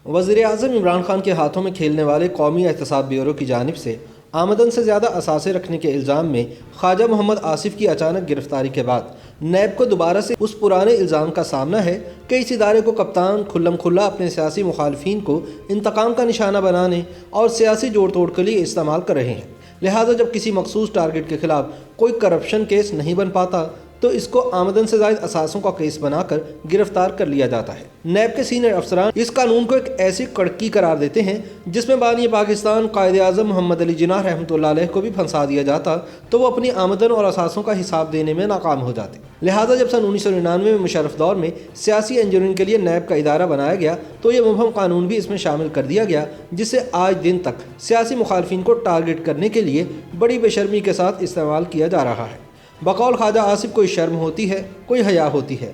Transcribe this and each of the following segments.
وزیر اعظم عمران خان کے ہاتھوں میں کھیلنے والے قومی احتساب بیورو کی جانب سے آمدن سے زیادہ اثاثے رکھنے کے الزام میں خواجہ محمد آصف کی اچانک گرفتاری کے بعد نیب کو دوبارہ سے اس پرانے الزام کا سامنا ہے کہ اس ادارے کو کپتان کھلم کھلا اپنے سیاسی مخالفین کو انتقام کا نشانہ بنانے اور سیاسی جوڑ توڑ کے لیے استعمال کر رہے ہیں۔ لہٰذا جب کسی مخصوص ٹارگٹ کے خلاف کوئی کرپشن کیس نہیں بن پاتا تو اس کو آمدن سے زائد اثاثوں کا کیس بنا کر گرفتار کر لیا جاتا ہے۔ نیب کے سینئر افسران اس قانون کو ایک ایسی کڑکی قرار دیتے ہیں جس میں بانی پاکستان قائد اعظم محمد علی جناح رحمۃ اللہ علیہ کو بھی پھنسا دیا جاتا تو وہ اپنی آمدن اور اثاثوں کا حساب دینے میں ناکام ہو جاتے۔ لہٰذا جب سن 1999 میں مشرف دور میں سیاسی انجینئرنگ کے لیے نیب کا ادارہ بنایا گیا تو یہ مبہم قانون بھی اس میں شامل کر دیا گیا، جسے آج دن تک سیاسی مخالفین کو ٹارگٹ کرنے کے لیے بڑی بے شرمی کے ساتھ استعمال کیا جا رہا ہے۔ بقول خواجہ آصف کوئی شرم ہوتی ہے، کوئی حیا ہوتی ہے۔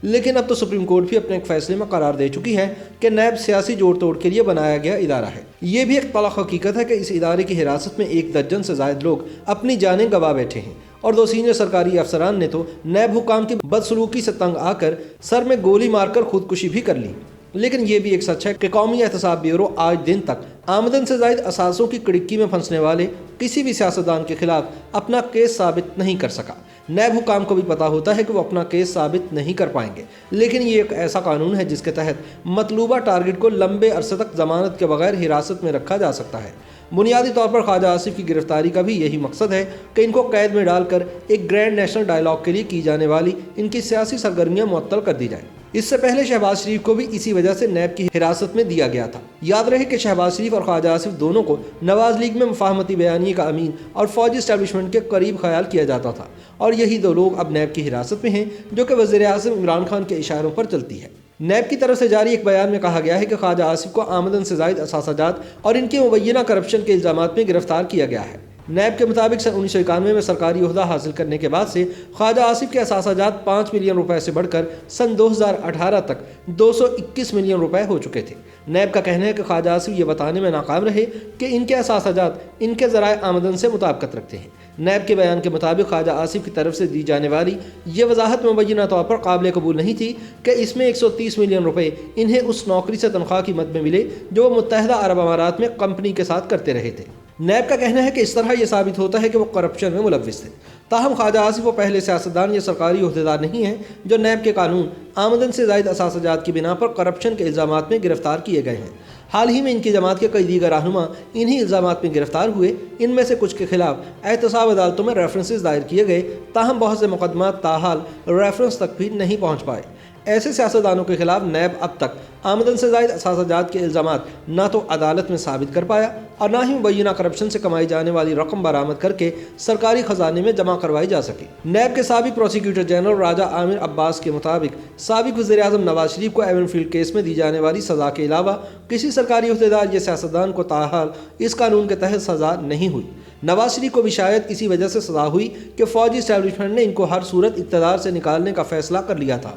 لیکن اب تو سپریم کورٹ بھی اپنے ایک فیصلے میں قرار دے چکی ہے کہ نیب سیاسی جوڑ توڑ کے لیے بنایا گیا ادارہ ہے۔ یہ بھی ایک تلخ حقیقت ہے کہ اس ادارے کی حراست میں 1 درجن سے زائد لوگ اپنی جانیں گنوا بیٹھے ہیں، اور 2 سینئر سرکاری افسران نے تو نیب حکام کی بدسلوکی سے تنگ آ کر سر میں گولی مار کر خودکشی بھی کر لی۔ لیکن یہ بھی ایک سچ ہے کہ قومی احتساب بیورو آج دن تک آمدن سے زائد اثاثوں کی کڑکی میں پھنسنے والے کسی بھی سیاستدان کے خلاف اپنا کیس ثابت نہیں کر سکا۔ نیب حکام کو بھی پتا ہوتا ہے کہ وہ اپنا کیس ثابت نہیں کر پائیں گے، لیکن یہ ایک ایسا قانون ہے جس کے تحت مطلوبہ ٹارگٹ کو لمبے عرصے تک ضمانت کے بغیر حراست میں رکھا جا سکتا ہے۔ بنیادی طور پر خواجہ آصف کی گرفتاری کا بھی یہی مقصد ہے کہ ان کو قید میں ڈال کر ایک گرینڈ نیشنل ڈائیلاگ کے لیے کی جانے والی ان کی سیاسی سرگرمیاں معطل کر دی جائیں۔ اس سے پہلے شہباز شریف کو بھی اسی وجہ سے نیب کی حراست میں دیا گیا تھا۔ یاد رہے کہ شہباز شریف اور خواجہ آصف دونوں کو نواز لیگ میں مفاہمتی بیانیے کا امین اور فوجی اسٹیبلشمنٹ کے قریب خیال کیا جاتا تھا، اور یہی 2 لوگ اب نیب کی حراست میں ہیں، جو کہ وزیر اعظم عمران خان کے اشاروں پر چلتی ہے۔ نیب کی طرف سے جاری ایک بیان میں کہا گیا ہے کہ خواجہ آصف کو آمدن سے زائد اثاثہ جات اور ان کے مبینہ کرپشن کے الزامات میں گرفتار کیا گیا ہے۔ نیب کے مطابق سن 1991 میں سرکاری عہدہ حاصل کرنے کے بعد سے خواجہ آصف کے اثاثہ جات 5 ملین روپے سے بڑھ کر سن 2018 تک 221 ملین روپے ہو چکے تھے۔ نیب کا کہنا ہے کہ خواجہ آصف یہ بتانے میں ناکام رہے کہ ان کے اثاثہ جات ان کے ذرائع آمدن سے مطابقت رکھتے ہیں۔ نیب کے بیان کے مطابق خواجہ آصف کی طرف سے دی جانے والی یہ وضاحت مبینہ طور پر قابل قبول نہیں تھی کہ اس میں 130 ملین روپے انہیں اس نوکری سے تنخواہ کی مد میں ملے جو وہ متحدہ عرب امارات میں کمپنی کے ساتھ کرتے رہے تھے۔ نیب کا کہنا ہے کہ اس طرح یہ ثابت ہوتا ہے کہ وہ کرپشن میں ملوث تھے۔ تاہم خواجہ آصف وہ پہلے سیاستدان یا سرکاری عہدیدار نہیں ہیں جو نیب کے قانون آمدن سے زائد اثاثہ جات کی بنا پر کرپشن کے الزامات میں گرفتار کیے گئے ہیں۔ حال ہی میں ان کی جماعت کے کئی دیگر رہنما انہی الزامات میں گرفتار ہوئے۔ ان میں سے کچھ کے خلاف احتساب عدالتوں میں ریفرنسز دائر کیے گئے، تاہم بہت سے مقدمات تاحال ریفرنس تک بھی نہیں پہنچ پائے۔ ایسے سیاستدانوں کے خلاف نیب اب تک آمدن سے زائد اثاثہ جات کے الزامات نہ تو عدالت میں ثابت کر پایا اور نہ ہی مبینہ کرپشن سے کمائی جانے والی رقم برآمد کر کے سرکاری خزانے میں جمع کروائی جا سکی۔ نیب کے سابق پروسیکیوٹر جنرل راجہ عامر عباس کے مطابق سابق وزیر اعظم نواز شریف کو ایون فیلڈ کیس میں دی جانے والی سزا کے علاوہ کسی سرکاری عہدیدار یا سیاستدان کو تاحال اس قانون کے تحت سزا نہیں ہوئی۔ نواز شریف کو بھی شاید اسی وجہ سے سزا ہوئی کہ فوجی اسٹیبلشمنٹ نے ان کو ہر صورت اقتدار سے نکالنے کا فیصلہ کر لیا تھا۔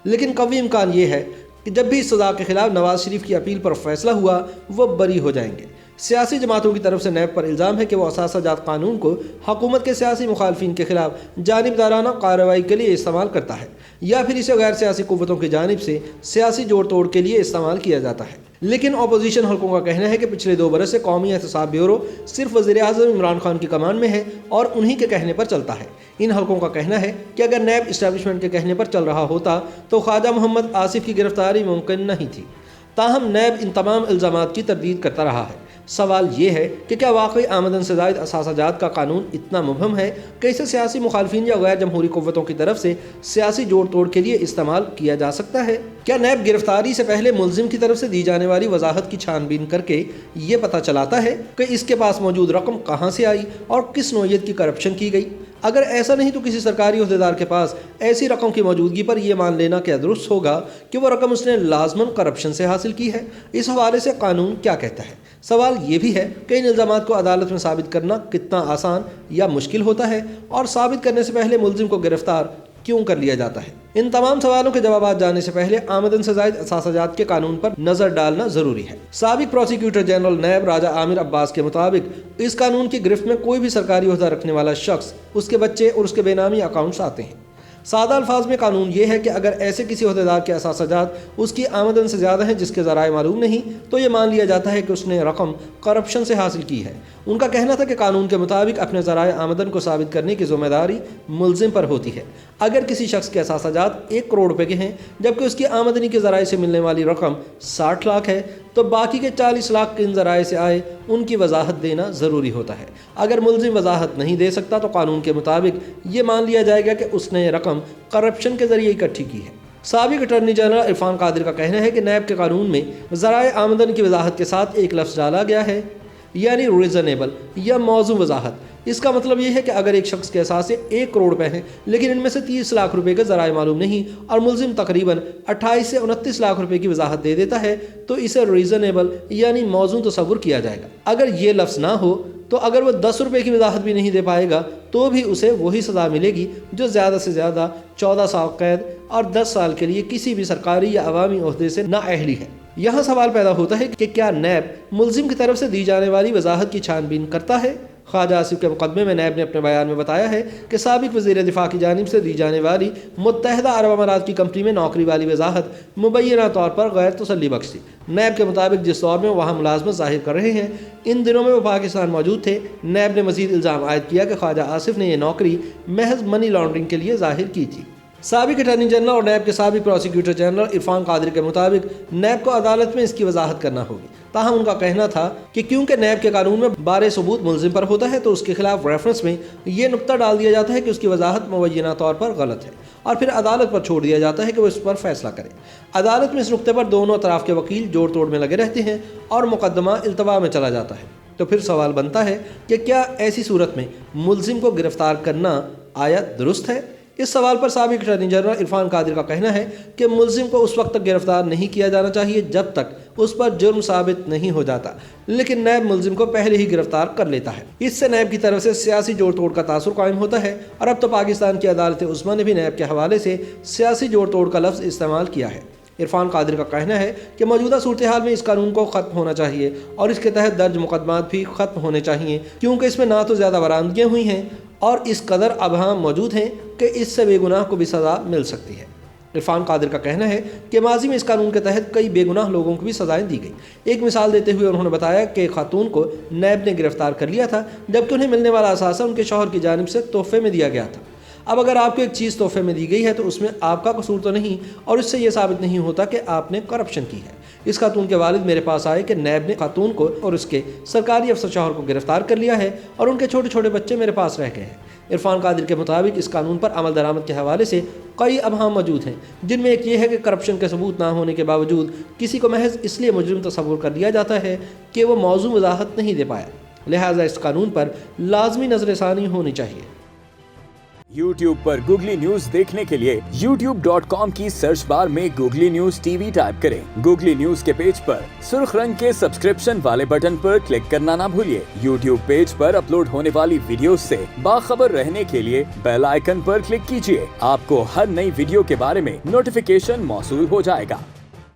لیکن قوی امکان یہ ہے کہ جب بھی اس سزا کے خلاف نواز شریف کی اپیل پر فیصلہ ہوا وہ بری ہو جائیں گے۔ سیاسی جماعتوں کی طرف سے نیب پر الزام ہے کہ وہ اثاثہ جات قانون کو حکومت کے سیاسی مخالفین کے خلاف جانبدارانہ کارروائی کے لیے استعمال کرتا ہے، یا پھر اسے غیر سیاسی قوتوں کی جانب سے سیاسی جوڑ توڑ کے لیے استعمال کیا جاتا ہے۔ لیکن اپوزیشن حلقوں کا کہنا ہے کہ پچھلے 2 برس سے قومی احتساب بیورو صرف وزیر اعظم عمران خان کی کمان میں ہے اور انہی کے کہنے پر چلتا ہے۔ ان حلقوں کا کہنا ہے کہ اگر نیب اسٹیبلشمنٹ کے کہنے پر چل رہا ہوتا تو خواجہ محمد آصف کی گرفتاری ممکن نہیں تھی۔ تاہم نیب ان تمام الزامات کی تردید کرتا رہا ہے۔ سوال یہ ہے کہ کیا واقعی آمدن سے زائد اثاثہ جات کا قانون اتنا مبہم ہے کہ اسے سیاسی مخالفین یا غیر جمہوری قوتوں کی طرف سے سیاسی جوڑ توڑ کے لیے استعمال کیا جا سکتا ہے؟ کیا نیب گرفتاری سے پہلے ملزم کی طرف سے دی جانے والی وضاحت کی چھان بین کر کے یہ پتہ چلاتا ہے کہ اس کے پاس موجود رقم کہاں سے آئی اور کس نوعیت کی کرپشن کی گئی؟ اگر ایسا نہیں تو کسی سرکاری عہدیدار کے پاس ایسی رقم کی موجودگی پر یہ مان لینا کیا درست ہوگا کہ وہ رقم اس نے لازماً کرپشن سے حاصل کی ہے؟ اس حوالے سے قانون کیا کہتا ہے؟ سوال یہ بھی ہے کہ ان الزامات کو عدالت میں ثابت کرنا کتنا آسان یا مشکل ہوتا ہے، اور ثابت کرنے سے پہلے ملزم کو گرفتار کیوں کر لیا جاتا ہے؟ ان تمام سوالوں کے جوابات جاننے سے پہلے آمدن سے زائد اثاثہ جات کے قانون پر نظر ڈالنا ضروری ہے۔ سابق پروسیکیوٹر جنرل نیب راجہ عامر عباس کے مطابق اس قانون کی گرفت میں کوئی بھی سرکاری عہدہ رکھنے والا شخص، اس کے بچے اور اس کے بے نامی اکاؤنٹس آتے ہیں۔ سادہ الفاظ میں قانون یہ ہے کہ اگر ایسے کسی عہدیدار کے اثاثہ جات اس کی آمدن سے زیادہ ہیں جس کے ذرائع معلوم نہیں، تو یہ مان لیا جاتا ہے کہ اس نے رقم کرپشن سے حاصل کی ہے۔ ان کا کہنا تھا کہ قانون کے مطابق اپنے ذرائع آمدن کو ثابت کرنے کی ذمہ داری ملزم پر ہوتی ہے۔ اگر کسی شخص کے اثاثہ جات 1 کروڑ روپے کے ہیں جبکہ اس کی آمدنی کے ذرائع سے ملنے والی رقم 60 لاکھ ہے، تو باقی کے 40 لاکھ کن ذرائع سے آئے ان کی وضاحت دینا ضروری ہوتا ہے۔ اگر ملزم وضاحت نہیں دے سکتا تو قانون کے مطابق یہ مان لیا جائے گا کہ اس نے رقم کرپشن کے ذریعے اکٹھی کی ہے۔ سابق اٹارنی جنرل عرفان قادر کا کہنا ہے کہ نیب کے قانون میں ذرائع آمدن کی وضاحت کے ساتھ ایک لفظ ڈالا گیا ہے، یعنی ریزنیبل یا موزوں وضاحت۔ اس کا مطلب یہ ہے کہ اگر ایک شخص کے اثاثے 1 کروڑ روپے ہیں لیکن ان میں سے 30 لاکھ روپے کے ذرائع معلوم نہیں اور ملزم تقریباً 28 سے 29 لاکھ روپے کی وضاحت دے دیتا ہے تو اسے ریزنیبل یعنی موزوں تصور کیا جائے گا۔ اگر یہ لفظ نہ ہو تو اگر وہ 10 روپے کی وضاحت بھی نہیں دے پائے گا تو بھی اسے وہی سزا ملے گی جو زیادہ سے زیادہ 14 سال قید اور 10 سال کے لیے کسی بھی سرکاری یا عوامی عہدے سے نااہلی ہے۔ یہاں سوال پیدا ہوتا ہے کہ کیا نیب ملزم کی طرف سے دی جانے والی وضاحت کی چھان بین کرتا ہے؟ خواجہ آصف کے مقدمے میں نیب نے اپنے بیان میں بتایا ہے کہ سابق وزیر دفاع کی جانب سے دی جانے والی متحدہ عرب امارات کی کمپنی میں نوکری والی وضاحت مبینہ طور پر غیر تسلی بخش تھی۔ نیب کے مطابق جس دور میں وہاں ملازمت ظاہر کر رہے ہیں ان دنوں میں وہ پاکستان موجود تھے۔ نیب نے مزید الزام عائد کیا کہ خواجہ آصف نے یہ نوکری محض منی لانڈرنگ کے لیے ظاہر کی تھی۔ سابق اٹارنی جنرل اور نیب کے سابق پروسیکیوٹر جنرل عرفان قادر کے مطابق نیب کو عدالت میں اس کی وضاحت کرنا ہوگی، تاہم ان کا کہنا تھا کہ کیونکہ نیب کے قانون میں بارے ثبوت ملزم پر ہوتا ہے تو اس کے خلاف ریفرنس میں یہ نقطہ ڈال دیا جاتا ہے کہ اس کی وضاحت مبینہ طور پر غلط ہے اور پھر عدالت پر چھوڑ دیا جاتا ہے کہ وہ اس پر فیصلہ کرے۔ عدالت میں اس نقطے پر دونوں اطراف کے وکیل جوڑ توڑ میں لگے رہتے ہیں اور مقدمہ التوا میں چلا جاتا ہے۔ تو پھر سوال بنتا ہے کہ کیا ایسی صورت میں ملزم کو گرفتار کرنا آیا درست ہے؟ اس سوال پر سابق اٹارنی جنرل عرفان قادر کا کہنا ہے کہ ملزم کو اس وقت تک گرفتار نہیں کیا جانا چاہیے جب تک اس پر جرم ثابت نہیں ہو جاتا، لیکن نیب ملزم کو پہلے ہی گرفتار کر لیتا ہے۔ اس سے نیب کی طرف سے سیاسی جوڑ توڑ کا تاثر قائم ہوتا ہے، اور اب تو پاکستان کی عدالت عظمیٰ نے بھی نیب کے حوالے سے سیاسی جوڑ توڑ کا لفظ استعمال کیا ہے۔ عرفان قادر کا کہنا ہے کہ موجودہ صورتحال میں اس قانون کو ختم ہونا چاہیے اور اس کے تحت درج مقدمات بھی ختم ہونے چاہیے، کیونکہ اس میں نہ تو زیادہ برآمدگیاں ہوئی ہیں اور اس قدر ابہام موجود ہیں کہ اس سے بے گناہ کو بھی سزا مل سکتی ہے۔ عرفان قادر کا کہنا ہے کہ ماضی میں اس قانون کے تحت کئی بے گناہ لوگوں کو بھی سزائیں دی گئیں۔ ایک مثال دیتے ہوئے انہوں نے بتایا کہ خاتون کو نیب نے گرفتار کر لیا تھا جبکہ انہیں ملنے والا اثاثہ ان کے شوہر کی جانب سے تحفے میں دیا گیا تھا۔ اب اگر آپ کو ایک چیز تحفے میں دی گئی ہے تو اس میں آپ کا قصور تو نہیں اور اس سے یہ ثابت نہیں ہوتا کہ آپ نے کرپشن کی ہے۔ اس خاتون کے والد میرے پاس آئے کہ نیب نے خاتون کو اور اس کے سرکاری افسر شوہر کو گرفتار کر لیا ہے اور ان کے چھوٹے چھوٹے بچے میرے پاس رہ گئے ہیں۔ عرفان قادر کے مطابق اس قانون پر عمل درآمد کے حوالے سے کئی ابہام موجود ہیں، جن میں ایک یہ ہے کہ کرپشن کے ثبوت نہ ہونے کے باوجود کسی کو محض اس لیے مجرم تصور کر لیا جاتا ہے کہ وہ موضوع وضاحت نہیں دے پایا، لہٰذا اس قانون پر لازمی نظر ثانی ہونی چاہیے۔ YouTube پر گوگلی نیوز دیکھنے کے لیے youtube.com کی سرچ بار میں googly news T V type کریں۔ گوگلی نیوز کے پیج پر سرخ رنگ کے سبسکرپشن والے بٹن پر کلک کرنا نہ بھولیے۔ YouTube پیج پر اپلوڈ ہونے والی ویڈیوز سے باخبر رہنے کے لیے بیل آئیکن پر کلک کیجیے۔ آپ کو ہر نئی ویڈیو کے بارے میں نوٹیفیکیشن موصول ہو جائے گا۔